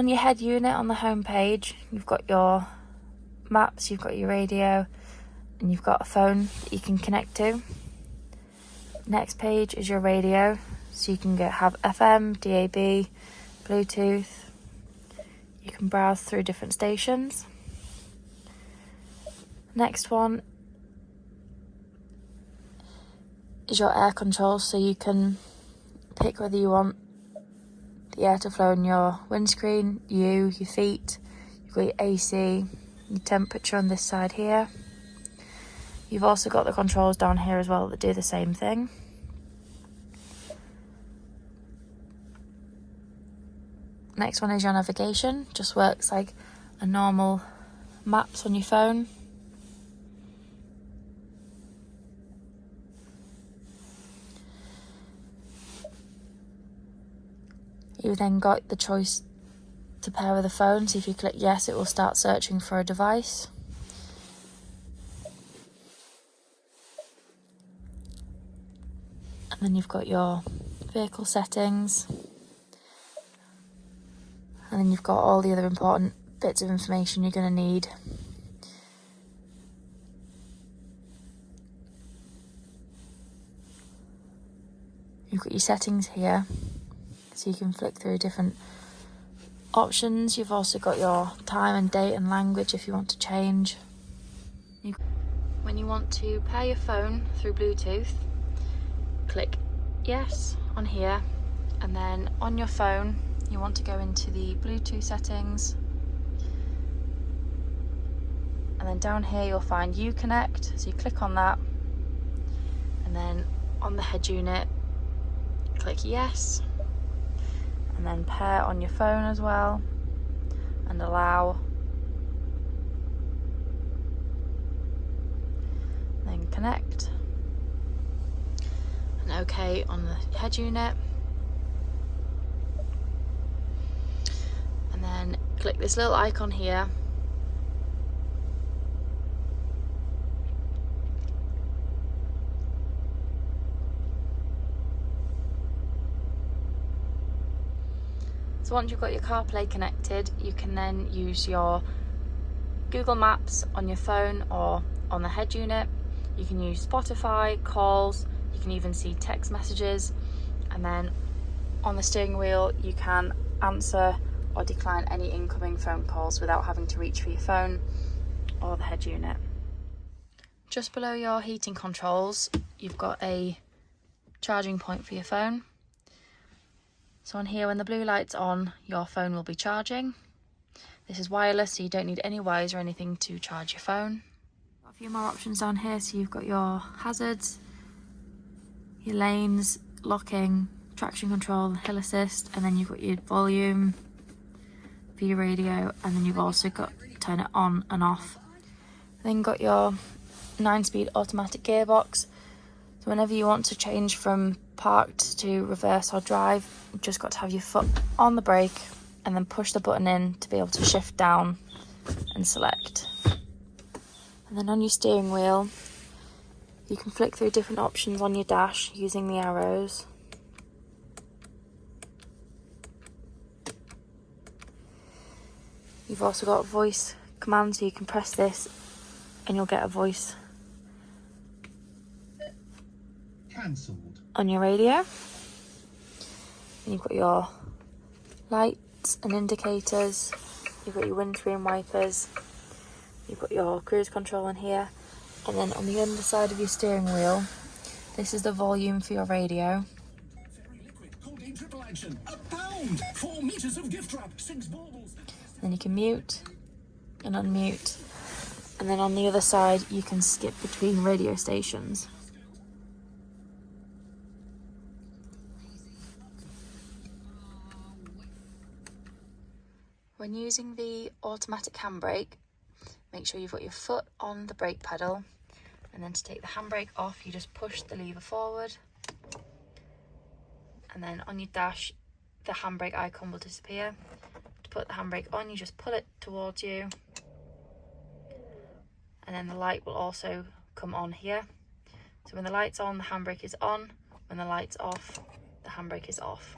On your head unit on the home page, you've got your maps, you've got your radio, and you've got a phone that you can connect to. Next page is your radio, so you can have FM, DAB, Bluetooth. You can browse through different stations. Next one is your air controls, so you can pick whether you want the air to flow in your windscreen, your feet. You've got your AC, your temperature on this side here. You've also got the controls down here as well that do the same thing. Next one is your navigation, just works like a normal maps on your phone. You've then got the choice to pair with a phone, so if you click yes, it will start searching for a device. And then you've got your vehicle settings. And then you've got all the other important bits of information you're going to need. You've got your settings here, so you can flick through different options. You've also got your time and date and language if you want to change. When you want to pair your phone through Bluetooth, click yes on here, and then on your phone you want to go into the Bluetooth settings, and then down here you'll find Uconnect, so you click on that, and then on the head unit click yes, and then pair on your phone as well, and allow, then connect, and OK on the head unit, and then click this little icon here, so once you've got your CarPlay connected, you can then use your Google Maps on your phone or on the head unit. You can use Spotify, calls, you can even see text messages, and then on the steering wheel you can answer or decline any incoming phone calls without having to reach for your phone or the head unit. Just below your heating controls, you've got a charging point for your phone. So on here, when the blue light's on, your phone will be charging. This is wireless, so you don't need any wires or anything to charge your phone. Got a few more options down here, so you've got your hazards, your lanes, locking, traction control, hill assist, and then you've got your volume for your radio, and then you've also got turn it on and off. Then got your 9-speed automatic gearbox, so whenever you want to change from parked to reverse or drive, you've just got to have your foot on the brake and then push the button in to be able to shift down and select. And then on your steering wheel, you can flick through different options on your dash using the arrows. You've also got a voice command, so you can press this and you'll get a voice cancelled on your radio. And you've got your lights and indicators, you've got your windscreen wipers, you've got your cruise control in here, and then on the underside of your steering wheel, this is the volume for your radio. Then you can mute and unmute, and then on the other side you can skip between radio stations. When using the automatic handbrake, make sure you've got your foot on the brake pedal, and then to take the handbrake off you just push the lever forward, and then on your dash the handbrake icon will disappear. To put the handbrake on, you just pull it towards you, and then the light will also come on here. So when the light's on, the handbrake is on. When the light's off, the handbrake is off.